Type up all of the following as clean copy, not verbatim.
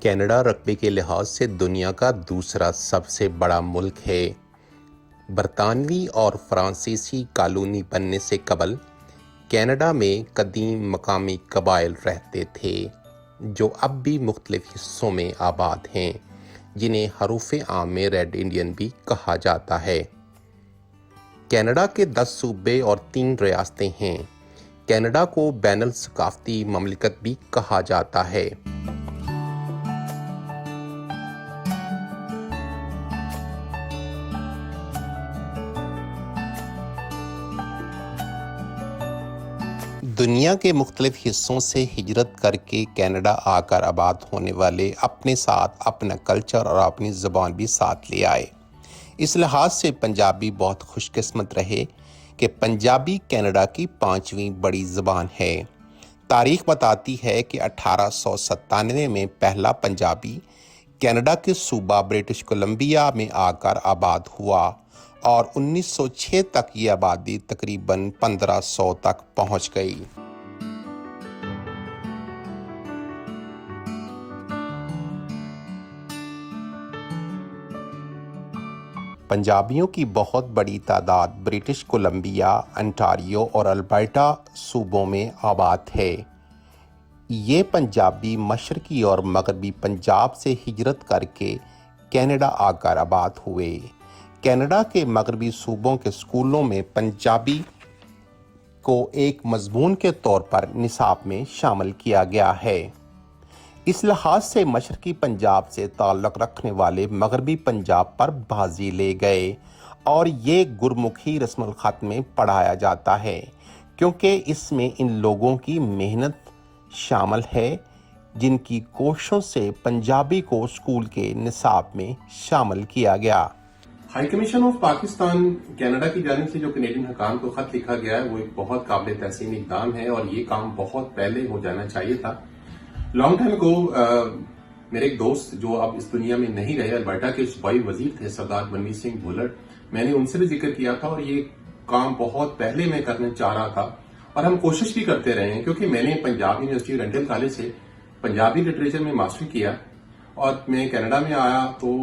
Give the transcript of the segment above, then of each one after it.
Canada رقبے کے لحاظ سے دنیا کا دوسرا سب سے بڑا ملک ہے۔ برطانوی اور فرانسیسی کالونی بننے سے قبل کینیڈا میں قدیم مقامی قبائل رہتے تھے جو اب بھی مختلف حصوں میں آباد ہیں، جنہیں حروف عام میں ریڈ انڈین بھی کہا جاتا ہے۔ کینیڈا کے 10 صوبے اور 3 ریاستیں ہیں۔ کینیڈا کو بین الثقافتی مملکت بھی کہا جاتا ہے۔ دنیا کے مختلف حصوں سے ہجرت کر کے کینیڈا آ کر آباد ہونے والے اپنے ساتھ اپنا کلچر اور اپنی زبان بھی ساتھ لے آئے۔ اس لحاظ سے پنجابی بہت خوش قسمت رہے کہ پنجابی کینیڈا کی 5ویں بڑی زبان ہے۔ تاریخ بتاتی ہے کہ 1897 میں پہلا پنجابی کینیڈا کے صوبہ برٹش کولمبیا میں آ کر آباد ہوا اور 1906 تک یہ آبادی تقریباً 1500 تک پہنچ گئی۔ پنجابیوں کی بہت بڑی تعداد برٹش کولمبیا، انٹاریو اور البرٹا صوبوں میں آباد ہے۔ یہ پنجابی مشرقی اور مغربی پنجاب سے ہجرت کر کے کینیڈا آ کر آباد ہوئے۔ کینیڈا کے مغربی صوبوں کے اسکولوں میں پنجابی کو ایک مضمون کے طور پر نصاب میں شامل کیا گیا ہے۔ اس لحاظ سے مشرقی پنجاب سے تعلق رکھنے والے مغربی پنجاب پر بازی لے گئے اور یہ گرمکھی رسم الخط میں پڑھایا جاتا ہے، کیونکہ اس میں ان لوگوں کی محنت شامل ہے جن کی کوششوں سے پنجابی کو اسکول کے نصاب میں شامل کیا گیا۔ High commission of Pakistan Canada کی جانب سے جو کینیڈین حکام کو خط لکھا گیا ہے وہ ایک بہت قابل تحسین اقدام ہے اور یہ کام بہت پہلے ہو جانا چاہیے تھا۔ لانگ ٹائم کو میرے ایک دوست جو اب اس دنیا میں نہیں رہے، البرٹا کے صوبائی وزیر تھے سردار منویر سنگھ بھولٹ، میں نے ان سے بھی ذکر کیا تھا اور یہ کام بہت پہلے میں کرنا چاہ رہا تھا اور ہم کوشش بھی کرتے رہے ہیں، کیونکہ میں نے پنجاب یونیورسٹی رنڈل کالج سے پنجابی لٹریچر میں ماسٹری کیا اور میں کینیڈا میں آیا تو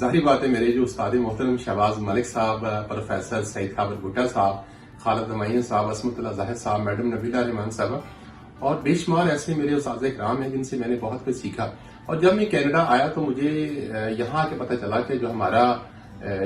ظاہری بات ہے میرے جو استاد محترم شہباز ملک صاحب، پروفیسر سعید خابر بھٹا صاحب، خالد نمائن صاحب، عصمت اللہ زاہد صاحب، میڈم نبیلہ رحمان صاحب اور بے شمار ایسے میرے اساتذہ کرام ہیں جن سے میں نے بہت کچھ سیکھا۔ اور جب میں کینیڈا آیا تو مجھے یہاں کے پتہ چلا کہ جو ہمارا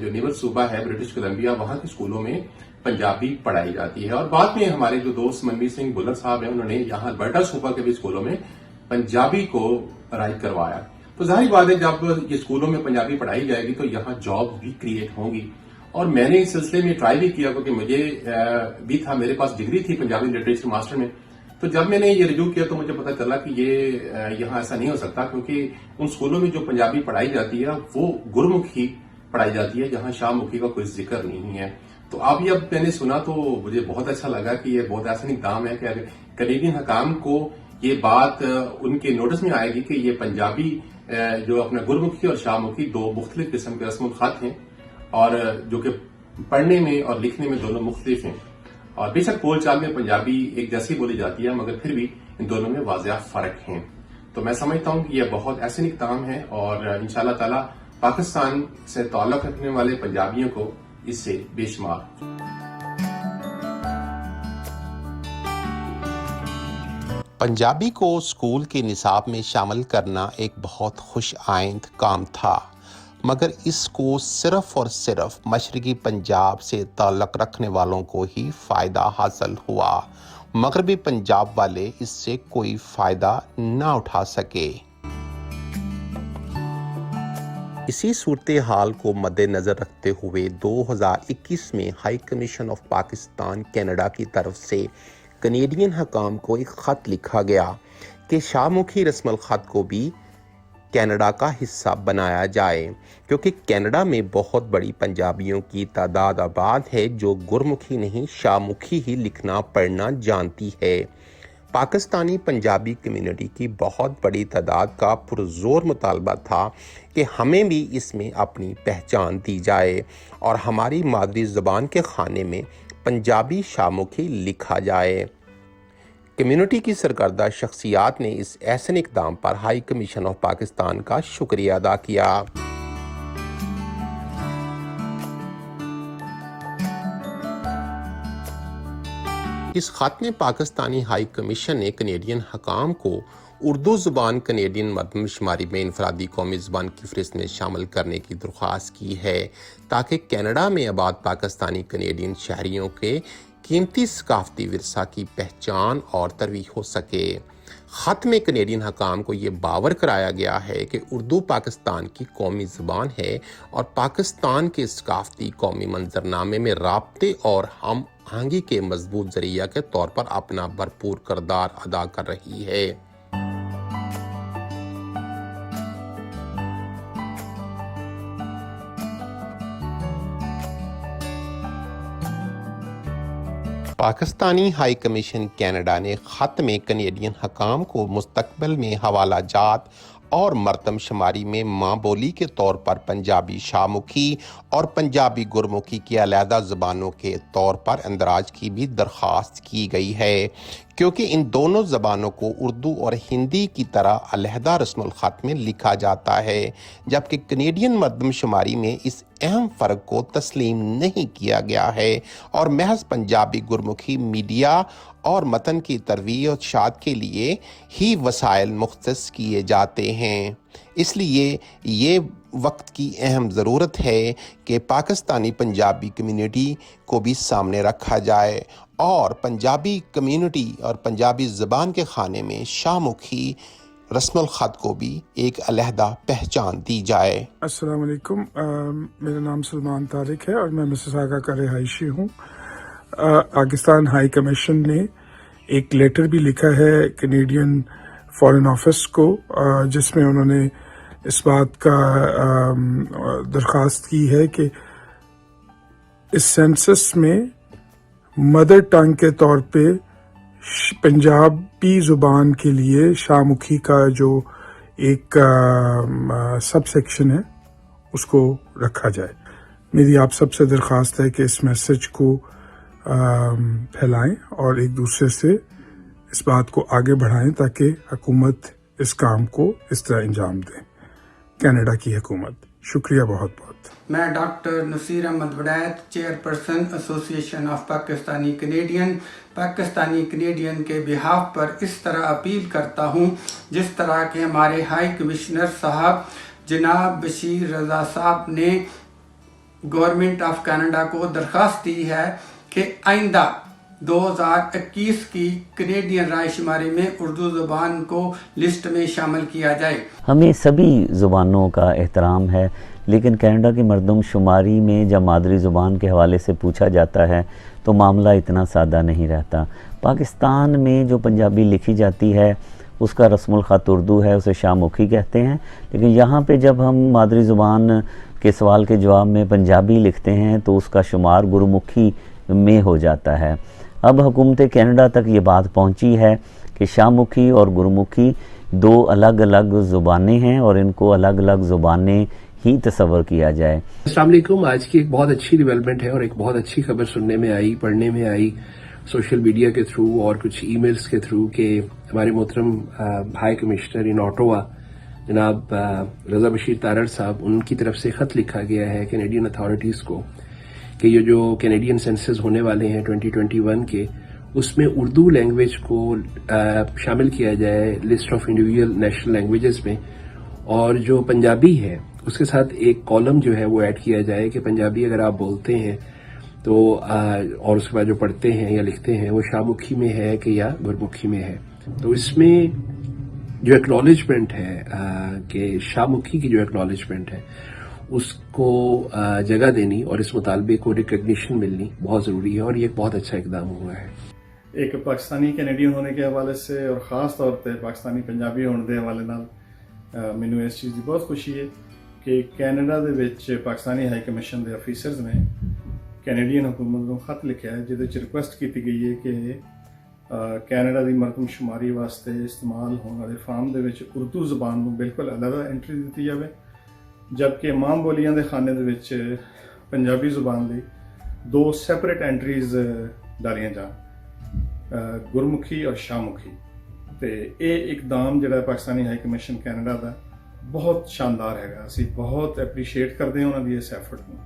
جو نیبر صوبہ ہے برٹش کولمبیا، وہاں کے اسکولوں میں پنجابی پڑھائی جاتی ہے اور بعد میں ہمارے جو دوست منویر سنگھ بھولٹ صاحب ہیں انہوں نے یہاں البرٹا صوبہ کے بھی اسکولوں میں پنجابی کو رائج کروایا۔ تو ظاہر بات ہے جب یہ اسکولوں میں پنجابی پڑھائی جائے گی تو یہاں جاب بھی کریٹ ہوں گی اور میں نے اس سلسلے میں ٹرائی بھی کیا کیونکہ مجھے بھی تھا، میرے پاس ڈگری تھی پنجابی لٹریچر ماسٹر میں۔ تو جب میں نے یہ رجوع کیا تو مجھے پتا چلا کہ یہ یہاں ایسا نہیں ہو سکتا، کیونکہ ان اسکولوں میں جو پنجابی پڑھائی جاتی ہے وہ گرمکھی پڑھائی جاتی ہے، جہاں شاہ مکھی کا کوئی ذکر نہیں ہے۔ تو اب میں نے سنا تو مجھے بہت اچھا لگا کہ یہ بہت احسن اقدام ہے کہ اگر کینیڈین حکام کو یہ بات ان کے نوٹس میں آئے گی کہ یہ پنجابی جو اپنا گرمکھی اور شاہ مکھی 2 مختلف قسم کے رسم الخط ہیں اور جو کہ پڑھنے میں اور لکھنے میں دونوں مختلف ہیں، اور بے شک بول چال میں پنجابی ایک جیسی بولی جاتی ہے مگر پھر بھی ان دونوں میں واضح فرق ہیں۔ تو میں سمجھتا ہوں کہ یہ بہت احسن اقدام ہے اور انشاءاللہ تعالی پاکستان سے تعلق رکھنے والے پنجابیوں کو اس سے بے شمار پنجابی کو اسکول کے نصاب میں شامل کرنا ایک بہت خوش آئند کام تھا، مگر اس کو صرف اور صرف مشرقی پنجاب سے تعلق رکھنے والوں کو ہی فائدہ حاصل ہوا، مغربی پنجاب والے اس سے کوئی فائدہ نہ اٹھا سکے۔ اسی صورتحال کو مد نظر رکھتے ہوئے 2021 میں high commission of Pakistan Canada کی طرف سے کینیڈین حکام کو ایک خط لکھا گیا کہ شاہ مکھی رسم الخط کو بھی کینیڈا کا حصہ بنایا جائے، کیونکہ کینیڈا میں بہت بڑی پنجابیوں کی تعداد آباد ہے جو گرمکھی نہیں شاہمکھی ہی لکھنا پڑھنا جانتی ہے۔ پاکستانی پنجابی کمیونٹی کی بہت بڑی تعداد کا پرزور مطالبہ تھا کہ ہمیں بھی اس میں اپنی پہچان دی جائے اور ہماری مادری زبان کے خانے میں پنجابی شاہمکھی لکھا جائے۔ کمیونٹی کی سرکردہ شخصیات نے اس احسن اقدام پر ہائی کمیشن آف پاکستان کا شکریہ ادا کیا۔ اس خط میں پاکستانی ہائی کمیشن نے کینیڈین حکام کو اردو زبان کینیڈین مردم شماری میں انفرادی قومی زبان کی فہرست میں شامل کرنے کی درخواست کی ہے تاکہ کینیڈا میں آباد پاکستانی کینیڈین شہریوں کے قیمتی ثقافتی ورثہ کی پہچان اور ترویج ہو سکے۔ خط میں کینیڈین حکام کو یہ باور کرایا گیا ہے کہ اردو پاکستان کی قومی زبان ہے اور پاکستان کے ثقافتی قومی منظرنامے میں رابطے اور ہم آہنگی کے مضبوط ذریعہ کے طور پر اپنا بھرپور کردار ادا کر رہی ہے۔ پاکستانی ہائی کمیشن کینیڈا نے خط میں کینیڈین حکام کو مستقبل میں حوالہ جات اور مردم شماری میں ماں بولی کے طور پر پنجابی شاہمکھی اور پنجابی گرمکھی کی علیحدہ زبانوں کے طور پر اندراج کی بھی درخواست کی گئی ہے، کیونکہ ان دونوں زبانوں کو اردو اور ہندی کی طرح علیحدہ رسم الخط میں لکھا جاتا ہے، جبکہ کینیڈین مردم شماری میں اس اہم فرق کو تسلیم نہیں کیا گیا ہے اور محض پنجابی گرمکھی میڈیا اور متن کی ترویج اور اشاعت کے لیے ہی وسائل مختص کیے جاتے ہیں۔ اس لیے یہ وقت کی اہم ضرورت ہے کہ پاکستانی پنجابی کمیونٹی کو بھی سامنے رکھا جائے اور پنجابی کمیونٹی اور پنجابی زبان کے خانے میں شاہمکھی رسم الخط کو بھی ایک علیحدہ پہچان دی جائے۔ السلام علیکم، میرا نام سلمان طارق ہے اور میں مسیساگا کا رہائشی ہوں۔ پاکستان ہائی کمیشن نے ایک لیٹر بھی لکھا ہے کینیڈین فارن آفس کو، جس میں انہوں نے اس بات کا درخواست کی ہے کہ اس سینسس میں مدر ٹنگ کے طور پہ پنجابی زبان کے لیے شاہمکھی کا جو ایک سب سیکشن ہے اس کو رکھا جائے۔ میری آپ سب سے درخواست ہے کہ اس میسج کو پھیلائیں اور ایک دوسرے سے اس بات کو آگے بڑھائیں تاکہ حکومت اس کام کو اس طرح انجام دے۔ کینیڈا کی حکومت، شکریہ بہت بہت۔ میں ڈاکٹر نصیر احمد وڈایت، چیئرپرسن ایسوسی ایشن آف پاکستانی کینیڈین کے بہاف پر اس طرح اپیل کرتا ہوں جس طرح کہ ہمارے ہائی کمشنر صاحب جناب بشیر رضا صاحب نے گورنمنٹ آف کینیڈا کو درخواست دی ہے کہ آئندہ 2021 کی کینیڈین رائے شماری میں اردو زبان کو لسٹ میں شامل کیا جائے۔ ہمیں سبھی زبانوں کا احترام ہے، لیکن کینیڈا کی مردم شماری میں جب مادری زبان کے حوالے سے پوچھا جاتا ہے تو معاملہ اتنا سادہ نہیں رہتا۔ پاکستان میں جو پنجابی لکھی جاتی ہے اس کا رسم الخط اردو ہے، اسے شاہمکھی کہتے ہیں، لیکن یہاں پہ جب ہم مادری زبان کے سوال کے جواب میں پنجابی لکھتے ہیں تو اس کا شمار گرمکھی میں ہو جاتا ہے۔ اب حکومت کینیڈا تک یہ بات پہنچی ہے کہ شاہمکھی اور گرمکھی دو الگ الگ زبانیں ہیں اور ان کو الگ الگ زبانیں ہی تصور کیا جائے۔ السلام علیکم۔ آج کی ایک بہت اچھی ڈیولپمنٹ ہے اور ایک بہت اچھی خبر سننے میں آئی، پڑھنے میں آئی سوشل میڈیا کے تھرو اور کچھ ای میلز کے تھرو کہ ہمارے محترم ہائی کمشنر ان آٹوا جناب رضا بشیر تارڑ صاحب، ان کی طرف سے خط لکھا گیا ہے کینیڈین اتھارٹیز کو کہ یہ جو کینیڈین سینسز ہونے والے ہیں 2021 کے، اس میں اردو لینگویج کو شامل کیا جائے list of individual national languages میں، اور جو پنجابی ہے اس کے ساتھ ایک کالم جو ہے وہ ایڈ کیا جائے کہ پنجابی اگر آپ بولتے ہیں تو اور اس کے بعد جو پڑھتے ہیں یا لکھتے ہیں وہ شاہمکھی میں ہے کہ یا گرمکھی میں ہے۔ تو اس میں جو ایکنالجمنٹ ہے کہ شاہمکھی کی جو ایکنالجمنٹ ہے اس کو جگہ دینی اور اس مطالبے کو ریکگنیشن ملنی بہت ضروری ہے، اور یہ ایک بہت اچھا اقدام ہوا ہے۔ ایک پاکستانی کینیڈین ہونے کے حوالے سے اور خاص طور پہ پاکستانی پنجابی ہونے کے حوالے نال ਮੈਨੂੰ ਇਸ ਚੀਜ਼ ਦੀ ਬਹੁਤ ਖੁਸ਼ੀ ਹੈ ਕਿ ਕੈਨੇਡਾ ਦੇ ਵਿੱਚ ਪਾਕਿਸਤਾਨੀ ਹਾਈ ਕਮਿਸ਼ਨ ਦੇ ਅਫੀਸਰਸ ਨੇ ਕੈਨੇਡੀਅਨ ਹਕੂਮਤ ਨੂੰ ਖਤ ਲਿਖਿਆ ਹੈ ਜਿਹਦੇ ਵਿੱਚ ਰਿਕੁਐਸਟ ਕੀਤੀ ਗਈ ਹੈ ਕਿ ਕੈਨੇਡਾ ਦੀ ਮਰਦਮਸ਼ੁਮਾਰੀ ਵਾਸਤੇ ਇਸਤੇਮਾਲ ਹੋਣ ਵਾਲੇ ਫਾਰਮ ਦੇ ਵਿੱਚ ਉਰਦੂ ਜ਼ਬਾਨ ਨੂੰ ਬਿਲਕੁਲ ਅਲੱਗ ਐਂਟਰੀ ਦਿੱਤੀ ਜਾਵੇ, ਜਦਕਿ ਮਾਂ ਬੋਲੀਆਂ ਦੇ ਖਾਨੇ ਦੇ ਵਿੱਚ ਪੰਜਾਬੀ ਜ਼ੁਬਾਨ ਦੀ 2 ਸੈਪਰੇਟ ਐਂਟਰੀਜ਼ ਡਾਲੀਆਂ ਜਾਣ, ਗੁਰਮੁਖੀ ਔਰ ਸ਼ਾਹਮੁਖੀ। ਤੇ ਇਹ ਇਕਦਾਮ ਜਿਹੜਾ ਪਾਕਿਸਤਾਨੀ ਹਾਈ ਕਮਿਸ਼ਨ ਕੈਨੇਡਾ ਦਾ ਬਹੁਤ ਸ਼ਾਨਦਾਰ ਹੈਗਾ। ਅਸੀਂ ਬਹੁਤ ਐਪਰੀਸ਼ੀਏਟ ਕਰਦੇ ਹਾਂ ਉਹਨਾਂ ਦੀ ਇਸ ਐਫਰਟ ਨੂੰ।